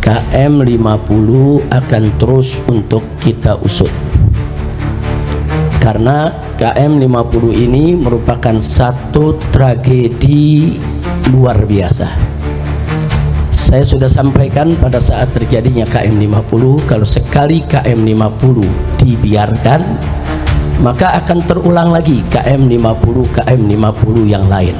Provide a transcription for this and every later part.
KM 50 akan terus untuk kita usut, karena KM 50 ini merupakan satu tragedi luar biasa. Saya sudah sampaikan pada saat terjadinya KM 50, kalau sekali KM 50 dibiarkan, maka akan terulang lagi KM 50 yang lain.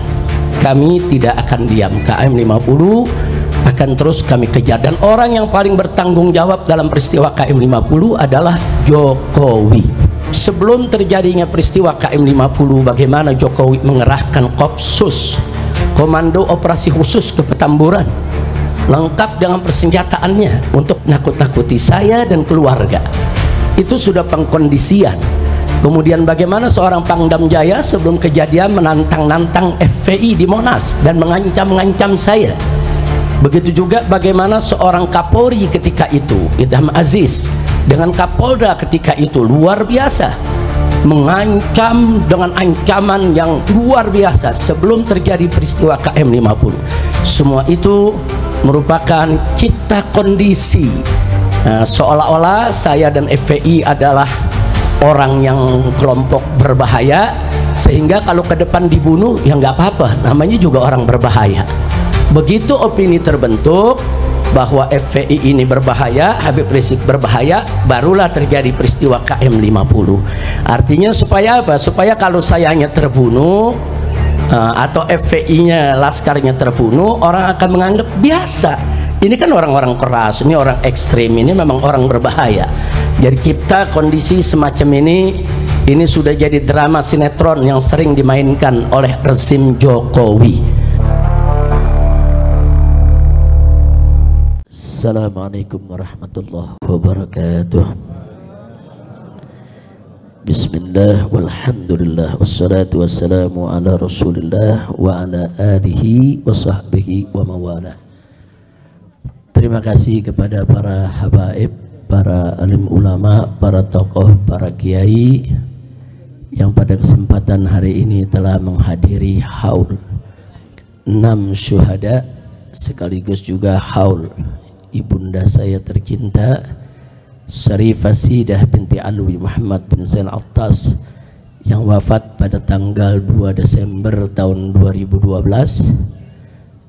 Kami tidak akan diam, KM 50 akan terus kami kejar, dan orang yang paling bertanggung jawab dalam peristiwa KM 50 adalah Jokowi. Sebelum terjadinya peristiwa KM 50, bagaimana Jokowi mengerahkan Kopsus, Komando Operasi Khusus ke Petamburan, lengkap dengan persenjataannya untuk nakut-nakuti saya dan keluarga. Itu sudah pengkondisian. Kemudian bagaimana seorang Pangdam Jaya sebelum kejadian menantang-nantang FPI di Monas dan mengancam-ngancam saya. Begitu juga bagaimana seorang Kapolri ketika itu, Idham Aziz, dengan Kapolda ketika itu luar biasa, mengancam dengan ancaman yang luar biasa sebelum terjadi peristiwa KM 50. Semua itu merupakan cipta kondisi, seolah-olah saya dan FPI adalah orang yang kelompok berbahaya, sehingga kalau ke depan dibunuh ya nggak apa-apa, namanya juga orang berbahaya. Begitu opini terbentuk bahwa FPI ini berbahaya, Habib Rizik berbahaya, barulah terjadi peristiwa KM 50. Artinya supaya apa? Supaya kalau sayanya terbunuh atau FPI-nya, laskarnya terbunuh, orang akan menganggap biasa. Ini kan orang-orang keras, ini orang ekstrim, ini memang orang berbahaya. Jadi kita kondisi semacam ini sudah jadi drama sinetron yang sering dimainkan oleh rezim Jokowi. Assalamualaikum warahmatullahi wabarakatuh. Bismillah walhamdulillah wassalatu wassalamu ala rasulillah wa ala alihi wa sahbihi wa mawalah. Terima kasih kepada para habaib, para alim ulama, para tokoh, para kiai yang pada kesempatan hari ini telah menghadiri haul 6 syuhada, sekaligus juga haul ibunda saya tercinta Syarifah Sidah binti Alwi Muhammad bin Zain Attas yang wafat pada tanggal 2 Desember tahun 2012,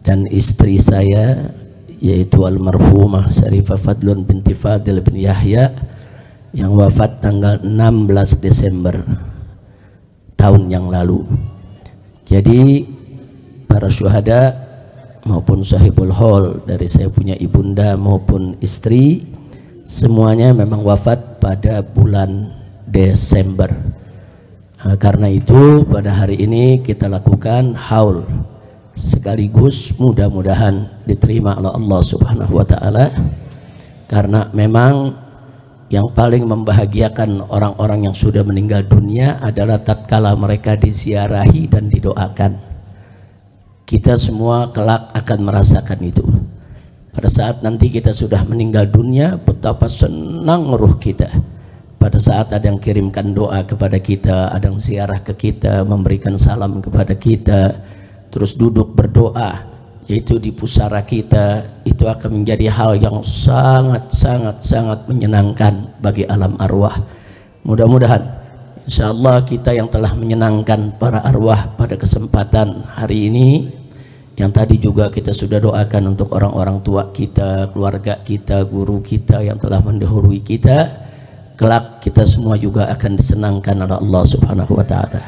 dan istri saya yaitu almarhumah Syarifah Fadlun binti Fadil bin Yahya yang wafat tanggal 16 Desember tahun yang lalu. Jadi para syuhada maupun sahibul hol dari saya punya ibunda maupun istri, semuanya memang wafat pada bulan Desember. Karena itu pada hari ini kita lakukan haul, sekaligus mudah-mudahan diterima oleh Allah Subhanahu wa Ta'ala, karena memang yang paling membahagiakan orang-orang yang sudah meninggal dunia adalah tatkala mereka diziarahi dan didoakan. Kita semua kelak akan merasakan itu. Pada saat nanti kita sudah meninggal dunia, betapa senang ruh kita. Pada saat ada yang kirimkan doa kepada kita, ada yang ziarah ke kita, memberikan salam kepada kita, terus duduk berdoa, yaitu di pusara kita, itu akan menjadi hal yang sangat menyenangkan bagi alam arwah. Mudah-mudahan insyaallah kita yang telah menyenangkan para arwah pada kesempatan hari ini, yang tadi juga kita sudah doakan untuk orang-orang tua kita, keluarga kita, guru kita yang telah mendahului kita, kelak kita semua juga akan disenangkan oleh Allah Subhanahu wa Ta'ala.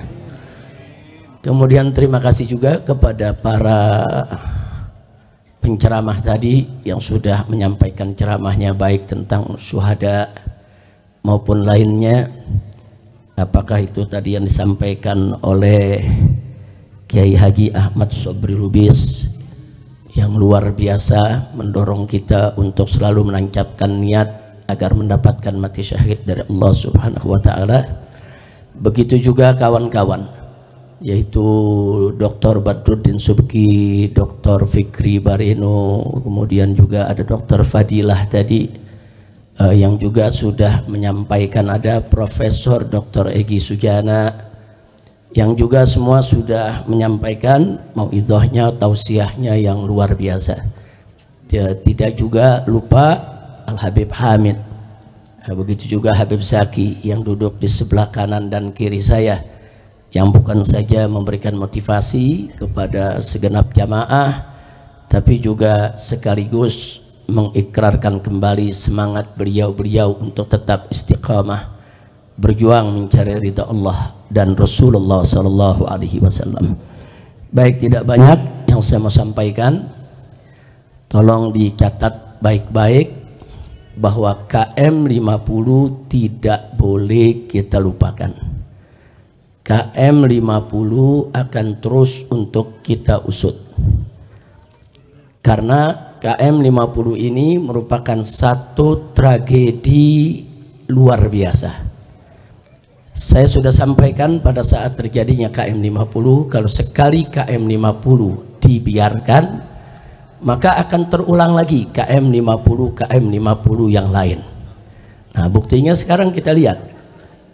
Kemudian terima kasih juga kepada para penceramah tadi yang sudah menyampaikan ceramahnya, baik tentang syuhada maupun lainnya. Apakah itu tadi yang disampaikan oleh Kiai Haji Ahmad Sobri Lubis yang luar biasa mendorong kita untuk selalu menancapkan niat agar mendapatkan mati syahid dari Allah Subhanahu wa Ta'ala. Begitu juga kawan-kawan, yaitu Dr. Badruddin Subki, Dr. Fikri Bareno, kemudian juga ada Dr. Fadilah tadi yang juga sudah menyampaikan, ada Profesor Dr. Egi Sujana yang juga semua sudah menyampaikan mauidhahnya, tausiahnya yang luar biasa. Tidak juga lupa Al-Habib Hamid, begitu juga Habib Zaki yang duduk di sebelah kanan dan kiri saya, yang bukan saja memberikan motivasi kepada segenap jamaah, tapi juga sekaligus mengikrarkan kembali semangat beliau-beliau untuk tetap istiqamah berjuang mencari ridha Allah dan Rasulullah Sallallahu Alaihi Wasallam. Baik, tidak banyak yang saya mau sampaikan. Tolong dicatat baik-baik bahwa KM 50 tidak boleh kita lupakan. KM 50 akan terus untuk kita usut. Karena KM 50 ini merupakan satu tragedi luar biasa. Saya sudah sampaikan pada saat terjadinya KM 50, kalau sekali KM 50 dibiarkan, maka akan terulang lagi KM 50 yang lain. Nah, buktinya sekarang kita lihat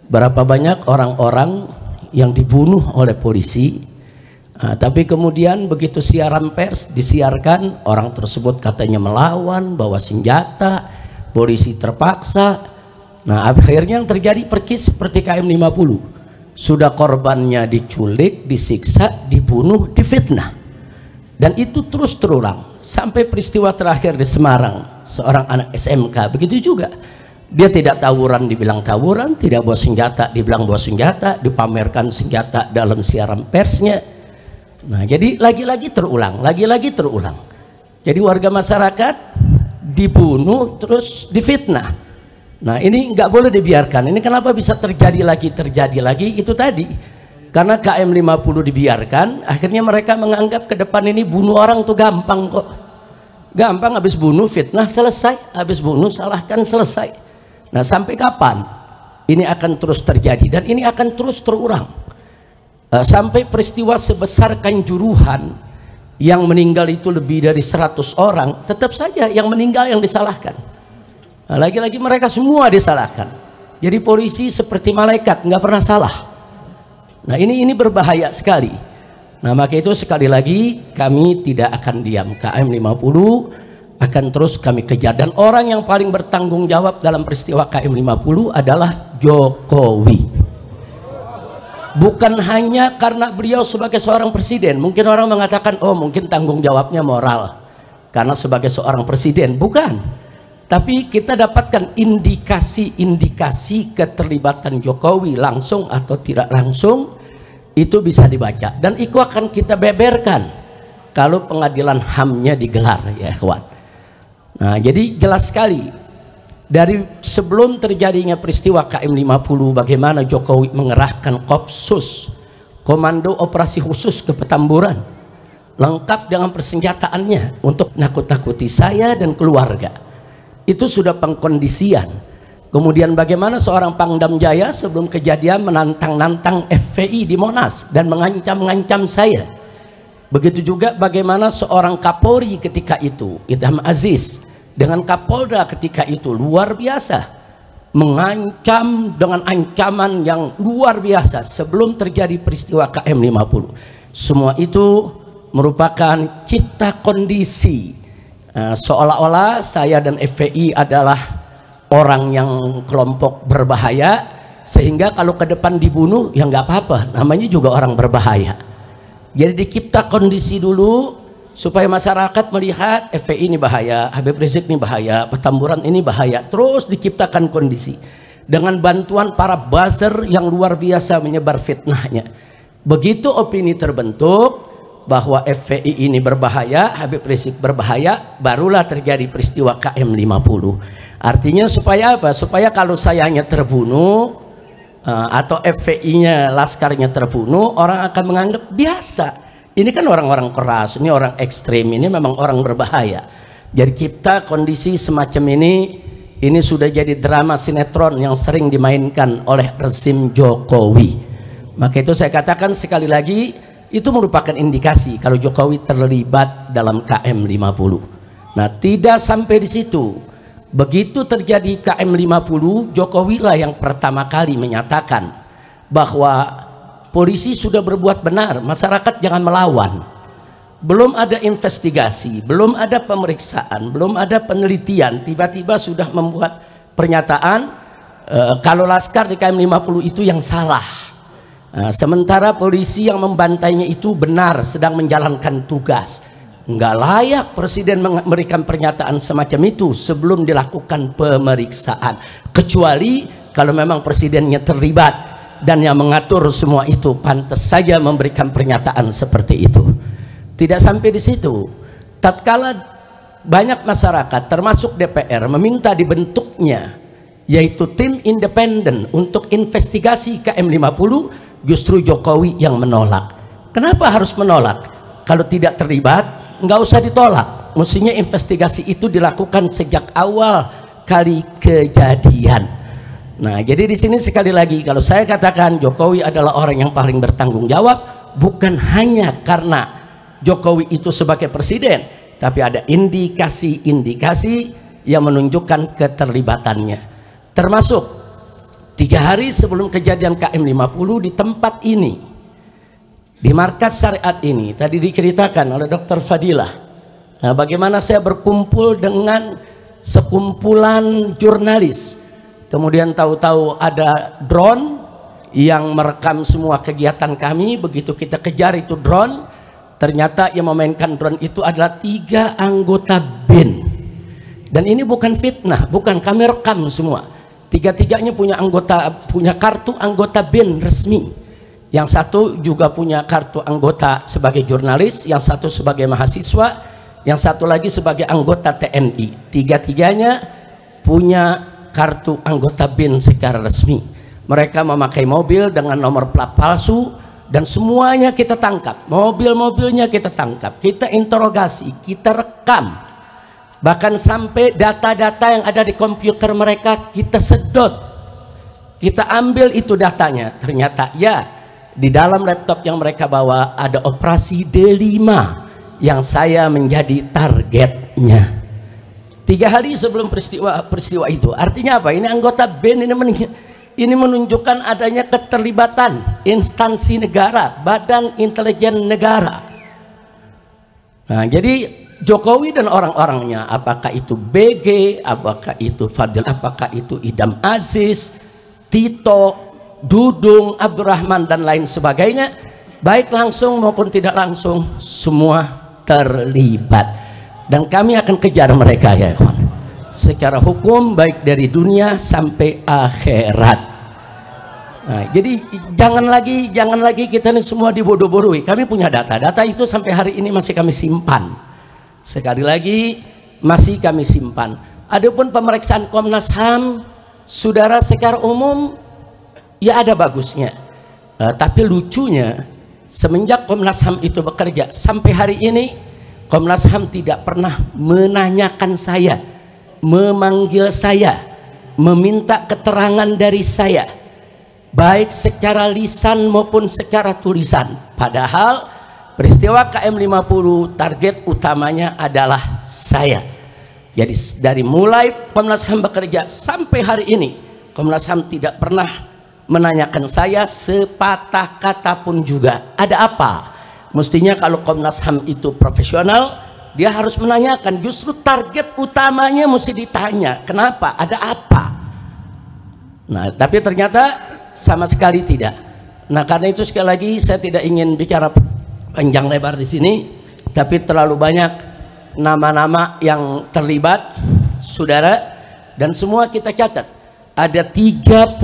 berapa banyak orang-orang yang dibunuh oleh polisi, tapi kemudian begitu siaran pers disiarkan, orang tersebut katanya melawan, bawa senjata, polisi terpaksa. Nah, akhirnya yang terjadi persis seperti KM 50. Sudah korbannya diculik, disiksa, dibunuh, difitnah. Dan itu terus terulang sampai peristiwa terakhir di Semarang, seorang anak SMK begitu juga. Dia tidak tawuran dibilang tawuran, tidak bawa senjata dibilang bawa senjata, dipamerkan senjata dalam siaran persnya. Nah, jadi lagi-lagi terulang, lagi-lagi terulang. Jadi warga masyarakat dibunuh terus difitnah. Nah, ini nggak boleh dibiarkan. Ini kenapa bisa terjadi lagi itu tadi. Karena KM 50 dibiarkan, akhirnya mereka menganggap ke depan ini bunuh orang tuh gampang kok. Gampang, habis bunuh fitnah selesai, habis bunuh salahkan selesai. Nah, sampai kapan ini akan terus terjadi dan ini akan terus terulang. Sampai peristiwa sebesar Kanjuruhan yang meninggal itu lebih dari 100 orang, tetap saja yang meninggal yang disalahkan. Nah, lagi-lagi mereka semua disalahkan. Jadi polisi seperti malaikat, nggak pernah salah. Nah, ini berbahaya sekali. Nah, maka itu sekali lagi kami tidak akan diam. KM 50 akan terus kami kejar, dan orang yang paling bertanggung jawab dalam peristiwa KM 50 adalah Jokowi. Bukan hanya karena beliau sebagai seorang presiden. Mungkin orang mengatakan, oh mungkin tanggung jawabnya moral karena sebagai seorang presiden. Bukan. Tapi kita dapatkan indikasi-indikasi keterlibatan Jokowi langsung atau tidak langsung, itu bisa dibaca dan itu akan kita beberkan kalau pengadilan HAM-nya digelar, ya ikhwan. Nah, jadi jelas sekali dari sebelum terjadinya peristiwa KM 50 bagaimana Jokowi mengerahkan Kopsus, Komando Operasi Khusus ke Petamburan, lengkap dengan persenjataannya untuk nakut-nakuti saya dan keluarga. Itu sudah pengkondisian. Kemudian bagaimana seorang Pangdam Jaya sebelum kejadian menantang-nantang FPI di Monas dan mengancam-ngancam saya. Begitu juga bagaimana seorang Kapolri ketika itu, Idham Aziz, dengan Kapolda ketika itu luar biasa, mengancam dengan ancaman yang luar biasa sebelum terjadi peristiwa KM 50. Semua itu merupakan cipta kondisi. Seolah-olah saya dan FPI adalah orang yang kelompok berbahaya, sehingga kalau ke depan dibunuh ya nggak apa-apa, namanya juga orang berbahaya. Jadi dicipta kondisi dulu supaya masyarakat melihat FPI ini bahaya, Habib Rizik ini bahaya, Petamburan ini bahaya. Terus diciptakan kondisi dengan bantuan para buzzer yang luar biasa menyebar fitnahnya. Begitu opini terbentuk bahwa FPI ini berbahaya, Habib Rizik berbahaya, barulah terjadi peristiwa KM 50. Artinya supaya apa? Supaya kalau sayanya terbunuh atau FPI-nya, laskarnya terbunuh, orang akan menganggap biasa. Ini kan orang-orang keras, ini orang ekstrim, ini memang orang berbahaya. Jadi kita kondisi semacam ini sudah jadi drama sinetron yang sering dimainkan oleh rezim Jokowi. Maka itu saya katakan sekali lagi, itu merupakan indikasi kalau Jokowi terlibat dalam KM 50. Nah, tidak sampai di situ. Begitu terjadi KM 50, Jokowi lah yang pertama kali menyatakan bahwa polisi sudah berbuat benar, masyarakat jangan melawan. belum ada investigasi, belum ada pemeriksaan, belum ada penelitian, tiba-tiba sudah membuat pernyataan kalau Laskar di KM 50 itu yang salah. Sementara polisi yang membantainya itu benar, sedang menjalankan tugas. Nggak layak Presiden memberikan pernyataan semacam itu sebelum dilakukan pemeriksaan, kecuali kalau memang Presidennya terlibat dan yang mengatur semua itu, pantas saja memberikan pernyataan seperti itu. Tidak sampai di situ, tatkala banyak masyarakat termasuk DPR meminta dibentuknya yaitu tim independen untuk investigasi KM 50, justru Jokowi yang menolak. Kenapa harus menolak? Kalau tidak terlibat nggak usah ditolak, mestinya investigasi itu dilakukan sejak awal kali kejadian. Nah, jadi di sini sekali lagi kalau saya katakan Jokowi adalah orang yang paling bertanggung jawab, bukan hanya karena Jokowi itu sebagai presiden, tapi ada indikasi-indikasi yang menunjukkan keterlibatannya. Termasuk 3 hari sebelum kejadian KM 50 di tempat ini, di markas syariat ini, tadi diceritakan oleh Dr. Fadilah, nah, bagaimana saya berkumpul dengan sekumpulan jurnalis, kemudian tahu-tahu ada drone yang merekam semua kegiatan kami. Begitu kita kejar itu drone, ternyata yang memainkan drone itu adalah 3 anggota BIN. Dan ini bukan fitnah, bukan, kami rekam semua. 3-tiganya punya kartu anggota BIN resmi. Yang satu juga punya kartu anggota sebagai jurnalis, yang satu sebagai mahasiswa, yang satu lagi sebagai anggota TNI. 3-tiganya punya kartu anggota BIN secara resmi. Mereka memakai mobil dengan nomor plat palsu, dan semuanya kita tangkap. Mobil-mobilnya kita tangkap, kita interogasi, kita rekam. Bahkan sampai data-data yang ada di komputer mereka kita sedot, kita ambil itu datanya. Ternyata ya, di dalam laptop yang mereka bawa ada operasi D5 yang saya menjadi targetnya. 3 hari sebelum peristiwa itu. Artinya apa? Ini anggota BIN ini menunjukkan adanya keterlibatan instansi negara, badan intelijen negara. Nah, jadi Jokowi dan orang-orangnya, apakah itu BG, apakah itu Fadil, apakah itu Idam Aziz, Tito, Dudung, Abdurrahman dan lain sebagainya, baik langsung maupun tidak langsung, semua terlibat. Dan kami akan kejar mereka ya kawan, secara hukum, baik dari dunia sampai akhirat. Nah, jadi jangan lagi kita ini semua dibodoh-bodohi. Kami punya data itu sampai hari ini masih kami simpan. Sekali lagi masih kami simpan. Adapun pemeriksaan Komnas HAM, saudara, secara umum ya ada bagusnya, tapi lucunya semenjak Komnas HAM itu bekerja sampai hari ini, Komnas HAM tidak pernah menanyakan saya, memanggil saya, meminta keterangan dari saya, baik secara lisan maupun secara tulisan. Padahal peristiwa KM 50 target utamanya adalah saya. Jadi dari mulai Komnas HAM bekerja sampai hari ini, Komnas HAM tidak pernah menanyakan saya sepatah kata pun juga. Ada apa? Mestinya kalau Komnas HAM itu profesional, dia harus menanyakan. Justru target utamanya mesti ditanya, kenapa? Ada apa? Nah, tapi ternyata sama sekali tidak. Nah, karena itu sekali lagi saya tidak ingin bicara panjang lebar di sini, tapi terlalu banyak nama-nama yang terlibat, saudara, dan semua kita catat. Ada 35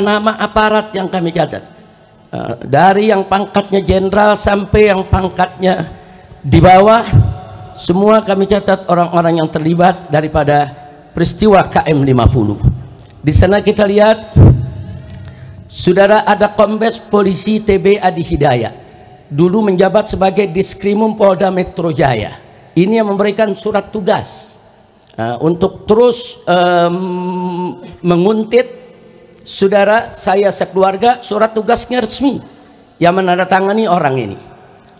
nama aparat yang kami catat, dari yang pangkatnya jenderal sampai yang pangkatnya di bawah, semua kami catat orang-orang yang terlibat daripada peristiwa KM 50. Di sana kita lihat, saudara, ada Kombes Polisi TB Adi Hidayat, dulu menjabat sebagai Diskrimum Polda Metro Jaya. Ini yang memberikan surat tugas untuk terus menguntit saudara saya sekeluarga. Surat tugasnya resmi yang menandatangani orang ini.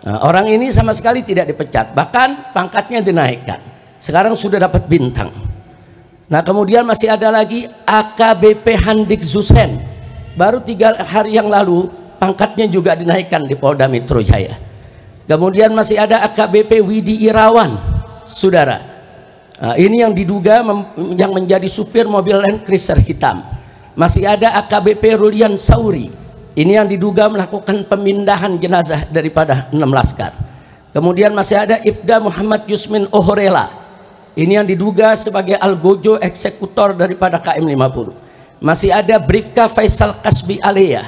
Orang ini sama sekali tidak dipecat, bahkan pangkatnya dinaikkan. Sekarang sudah dapat bintang. Nah, kemudian masih ada lagi AKBP Handik Zusen, baru 3 hari yang lalu pangkatnya juga dinaikkan di Polda Metro Jaya. Kemudian masih ada AKBP Widi Irawan, saudara. Ini yang diduga yang menjadi supir mobil Land Cruiser hitam. Masih ada AKBP Rulian Sauri. Ini yang diduga melakukan pemindahan jenazah daripada 6 laskar. Kemudian masih ada Ibda Muhammad Yusmin Ohorela. Ini yang diduga sebagai algojo eksekutor daripada KM 50. Masih ada Bribka Faisal Kasbi Alea.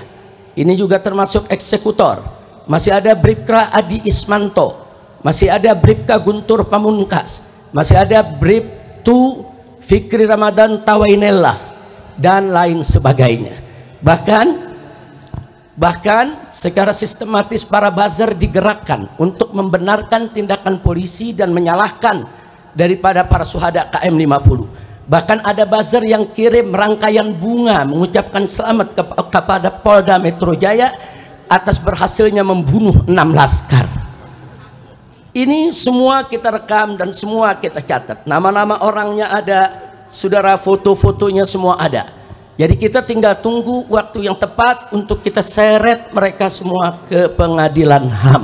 Ini juga termasuk eksekutor. Masih ada Bribka Adi Ismanto. Masih ada Bribka Guntur Pamungkas. Masih ada Bribtu Fikri Ramadan Tawainellah dan lain sebagainya. Bahkan secara sistematis para buzzer digerakkan untuk membenarkan tindakan polisi dan menyalahkan daripada para syuhada KM 50. Bahkan ada buzzer yang kirim rangkaian bunga mengucapkan selamat kepada Polda Metro Jaya atas berhasilnya membunuh 6 laskar. Ini semua kita rekam dan semua kita catat. Nama-nama orangnya ada, saudara, foto-fotonya semua ada. Jadi kita tinggal tunggu waktu yang tepat untuk kita seret mereka semua ke pengadilan HAM.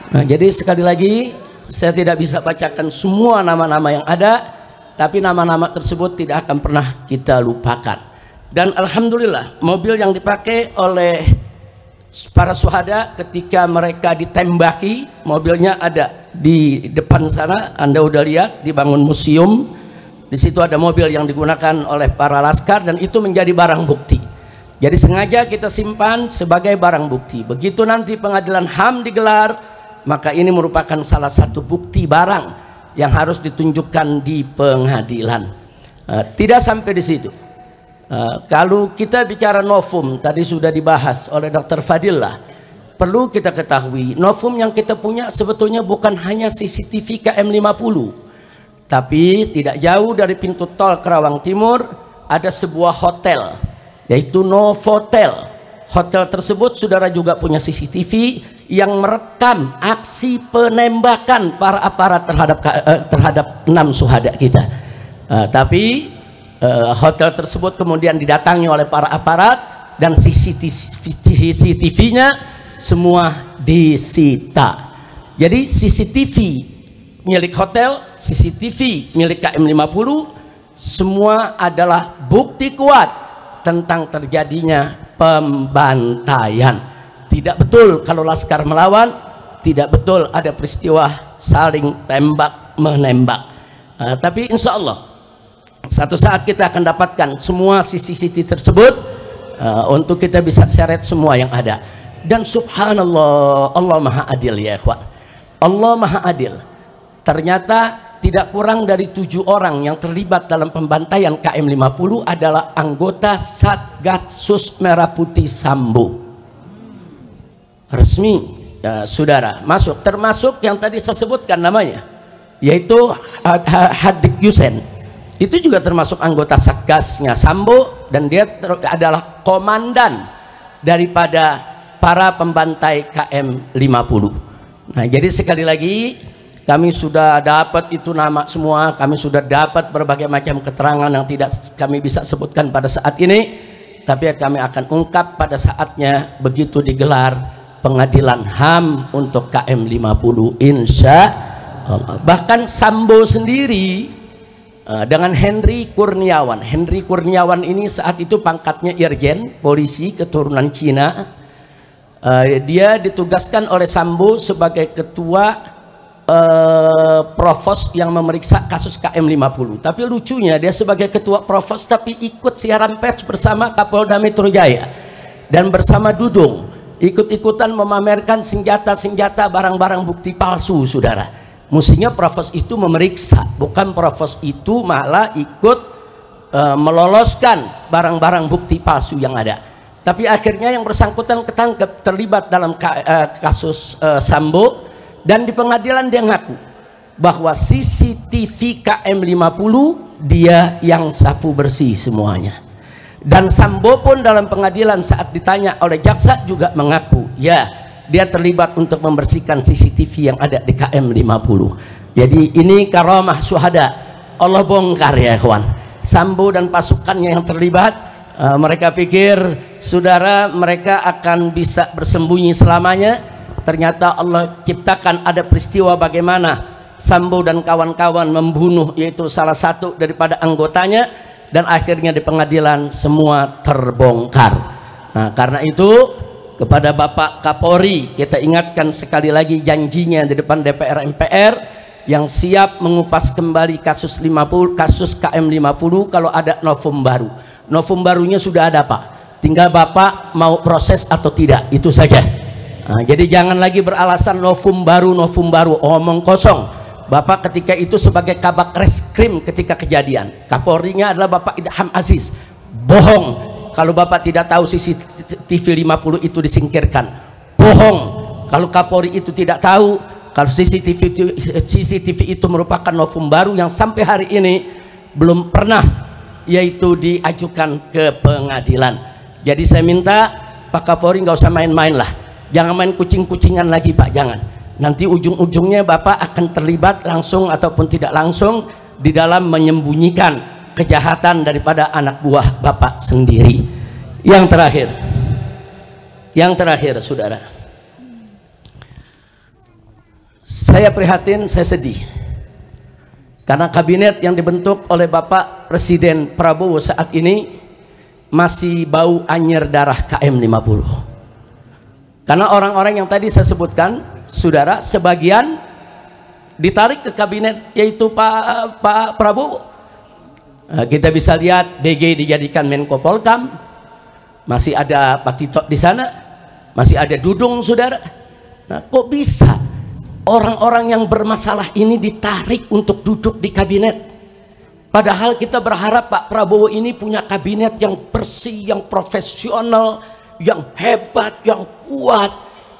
Nah, jadi sekali lagi saya tidak bisa bacakan semua nama-nama yang ada, tapi nama-nama tersebut tidak akan pernah kita lupakan. Dan alhamdulillah mobil yang dipakai oleh para syuhada ketika mereka ditembaki, mobilnya ada di depan sana, Anda udah lihat, dibangun museum. Di situ ada mobil yang digunakan oleh para laskar dan itu menjadi barang bukti. Jadi sengaja kita simpan sebagai barang bukti. Begitu nanti pengadilan HAM digelar, maka ini merupakan salah satu bukti barang yang harus ditunjukkan di pengadilan. Tidak sampai di situ. Kalau kita bicara novum, tadi sudah dibahas oleh Dr. Fadillah, perlu kita ketahui novum yang kita punya sebetulnya bukan hanya CCTV KM 50, tapi tidak jauh dari pintu tol Kerawang Timur ada sebuah hotel, yaitu Novotel. Hotel tersebut saudara juga punya CCTV yang merekam aksi penembakan para aparat terhadap 6 syuhada kita. Tapi hotel tersebut kemudian didatangi oleh para aparat dan CCTV-nya semua disita. Jadi CCTV milik hotel, CCTV milik KM 50 semua adalah bukti kuat tentang terjadinya pembantaian. Tidak betul kalau laskar melawan, tidak betul ada peristiwa saling tembak menembak. Tapi insya Allah satu saat kita akan dapatkan semua CCTV tersebut untuk kita bisa seret semua yang ada. Dan subhanallah, Allah maha adil ya ikhwan. Allah maha adil. Ternyata tidak kurang dari 7 orang yang terlibat dalam pembantaian KM 50 adalah anggota Satgasus Merah Putih Sambo. Resmi saudara masuk, termasuk yang tadi saya sebutkan namanya, yaitu Hadik Yusen. Itu juga termasuk anggota Satgasnya Sambo dan dia adalah komandan daripada para pembantai KM 50. Nah, jadi sekali lagi kami sudah dapat itu nama semua, kami sudah dapat berbagai macam keterangan yang tidak kami bisa sebutkan pada saat ini, tapi kami akan ungkap pada saatnya begitu digelar pengadilan HAM untuk KM 50 insya Allah. Bahkan Sambo sendiri dengan Henry Kurniawan. Henry Kurniawan ini saat itu pangkatnya Irjen polisi keturunan Cina. Dia ditugaskan oleh Sambo sebagai ketua provos yang memeriksa kasus KM 50. Tapi lucunya dia sebagai ketua provos tapi ikut siaran pers bersama Kapolda Metro Jaya dan bersama Dudung ikut-ikutan memamerkan senjata-senjata, barang-barang bukti palsu, saudara. Mestinya provos itu memeriksa, bukan provos itu malah ikut meloloskan barang-barang bukti palsu yang ada. Tapi akhirnya yang bersangkutan ketangkep terlibat dalam kasus Sambo. Dan di pengadilan dia ngaku bahwa CCTV KM 50 dia yang sapu bersih semuanya. Dan Sambo pun dalam pengadilan saat ditanya oleh jaksa juga mengaku, ya dia terlibat untuk membersihkan CCTV yang ada di KM 50. Jadi ini karamah syuhada. Allah bongkar ya kawan. Sambo dan pasukannya yang terlibat, mereka pikir saudara mereka akan bisa bersembunyi selamanya. ternyata Allah ciptakan ada peristiwa bagaimana Sambo dan kawan-kawan membunuh yaitu salah satu daripada anggotanya, dan akhirnya di pengadilan semua terbongkar. Nah, karena itu kepada Bapak Kapolri kita ingatkan sekali lagi janjinya di depan DPR MPR yang siap mengupas kembali kasus KM50 kalau ada novum baru. Novum barunya sudah ada, Pak. Tinggal Bapak mau proses atau tidak, itu saja. Nah, jadi jangan lagi beralasan novum baru, omong kosong. Bapak ketika itu sebagai kabak reskrim ketika kejadian, Kapolrinya adalah Bapak Idham Aziz. Bohong kalau Bapak tidak tahu CCTV 50 itu disingkirkan. Bohong kalau Kapolri itu tidak tahu kalau CCTV itu merupakan novum baru yang sampai hari ini belum pernah yaitu diajukan ke pengadilan. Jadi saya minta Pak Kapolri nggak usah main-main lah, jangan main kucing-kucingan lagi, Pak, jangan. Nanti ujung-ujungnya Bapak akan terlibat langsung ataupun tidak langsung di dalam menyembunyikan kejahatan daripada anak buah Bapak sendiri. Yang terakhir saudara, saya prihatin, saya sedih karena kabinet yang dibentuk oleh Bapak Presiden Prabowo saat ini masih bau anyir darah KM50. Karena orang-orang yang tadi saya sebutkan, saudara, sebagian ditarik ke kabinet yaitu Pak Prabowo. Kita bisa lihat BG dijadikan Menko Polkam, masih ada Pak Tito di sana, masih ada Dudung, saudara. Nah, kok bisa orang-orang yang bermasalah ini ditarik untuk duduk di kabinet? Padahal kita berharap Pak Prabowo ini punya kabinet yang bersih, yang profesional, yang hebat, yang kuat,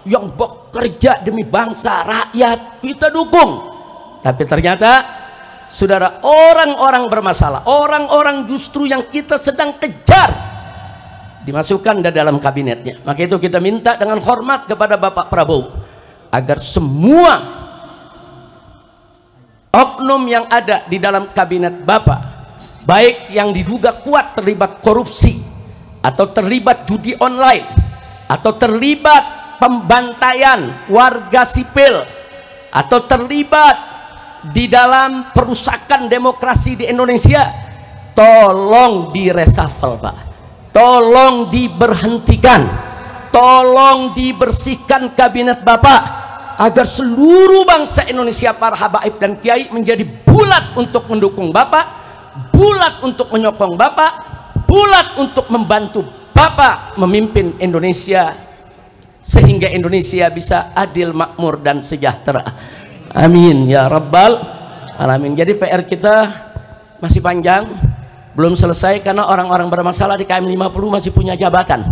yang bekerja demi bangsa, rakyat. Kita dukung. Tapi ternyata saudara, orang-orang bermasalah, orang-orang justru yang kita sedang kejar dimasukkan di dalam kabinetnya. Maka itu kita minta dengan hormat kepada Bapak Prabowo agar semua oknum yang ada di dalam kabinet Bapak, baik yang diduga kuat terlibat korupsi atau terlibat judi online atau terlibat pembantaian warga sipil atau terlibat di dalam perusakan demokrasi di Indonesia, tolong diresafel, Pak. Tolong diberhentikan, tolong dibersihkan kabinet Bapak agar seluruh bangsa Indonesia, para habaib dan kiai menjadi bulat untuk mendukung Bapak, bulat untuk menyokong Bapak, bulat untuk membantu Bapak memimpin Indonesia sehingga Indonesia bisa adil, makmur dan sejahtera. Amin ya rabbal alamin. Jadi PR kita masih panjang, belum selesai karena orang-orang bermasalah di KM50 masih punya jabatan.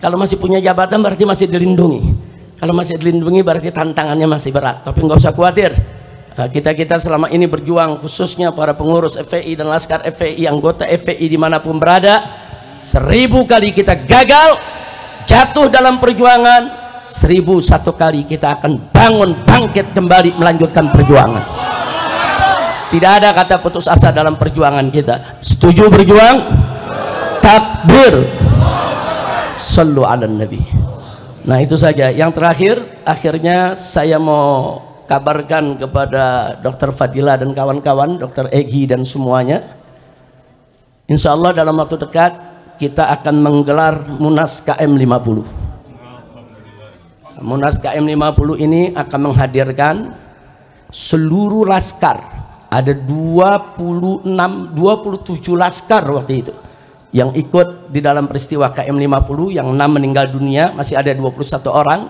Kalau masih punya jabatan berarti masih dilindungi. Kalau masih dilindungi berarti tantangannya masih berat. Tapi nggak usah khawatir. Kita selama ini berjuang, khususnya para pengurus FPI dan Laskar FPI, anggota FPI dimanapun berada, 1000 kali kita gagal, jatuh dalam perjuangan, 1001 kali kita akan bangun, bangkit kembali, melanjutkan perjuangan. Tidak ada kata putus asa dalam perjuangan kita. Setuju berjuang? Takbir. Sallu ala nabi. Nah, itu saja. Yang terakhir, akhirnya saya mau kabarkan kepada Dr. Fadila dan kawan-kawan, Dr. Egi dan semuanya, insya Allah dalam waktu dekat kita akan menggelar Munas KM50. Munas KM50 ini akan menghadirkan seluruh laskar. Ada 27 laskar waktu itu yang ikut di dalam peristiwa KM50, yang 6 meninggal dunia, masih ada 21 orang,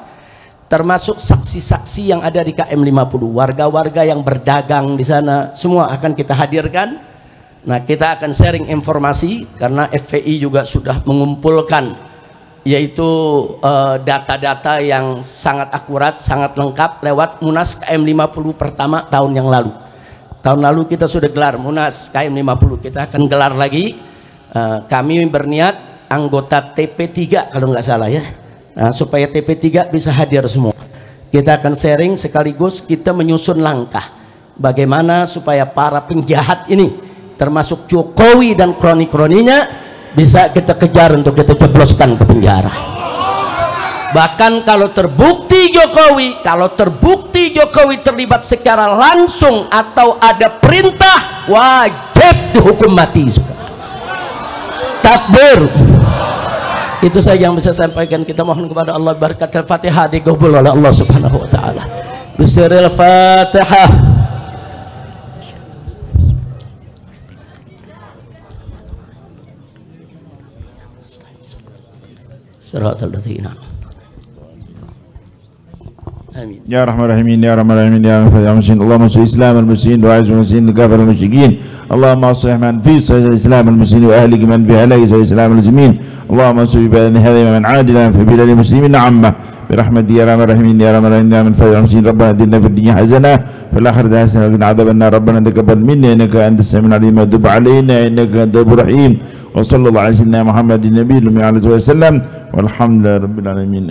termasuk saksi-saksi yang ada di KM50, warga-warga yang berdagang di sana, semua akan kita hadirkan. Nah, kita akan sharing informasi karena FPI juga sudah mengumpulkan yaitu data-data yang sangat akurat, sangat lengkap lewat Munas KM50 pertama tahun yang lalu. Tahun lalu kita sudah gelar Munas KM50, kita akan gelar lagi. Kami berniat anggota TP3 kalau nggak salah ya. Nah, supaya TP3 bisa hadir semua. Kita akan sharing sekaligus kita menyusun langkah bagaimana supaya para penjahat ini, termasuk Jokowi dan kroni-kroninya, bisa kita kejar untuk kita jebloskan ke penjara. Bahkan kalau terbukti Jokowi terlibat secara langsung atau ada perintah, wajib dihukum mati. Takbir. Itu saja yang bisa saya sampaikan. Kita mohon kepada Allah berkat Al-Fatihah dikabul oleh Allah Subhanahu wa taala. Bismillahil Fatihah. Siratal ladzina. Amin. Ya Rahman Rahimin, Ya Rahman Rahimin, Ya Rahman Rahimin. Allahumma salli Islam al-muslimin wa azza al-muslimin kafir al-musyrikin. Allahumma aslih man fi Islam al-muslimin wa ahlik man fi halaki Islam al-muslimin. Allahumma salli bi hadhihi man adila fi bilad al-muslimin amma برحمتك يا رحمن الرحيم يا رحمن الرحيم يا من فضل المسلمين ربنا اتنا في الدنيا حسنه في الاخره حسنه وقنا عذاب النار ربنا تقبل منا انك انت السميع العليم وتب علينا انك انت التواب الرحيم وصلى الله على سيدنا محمد النبي وعلى اله وسلم والحمد لله رب العالمين.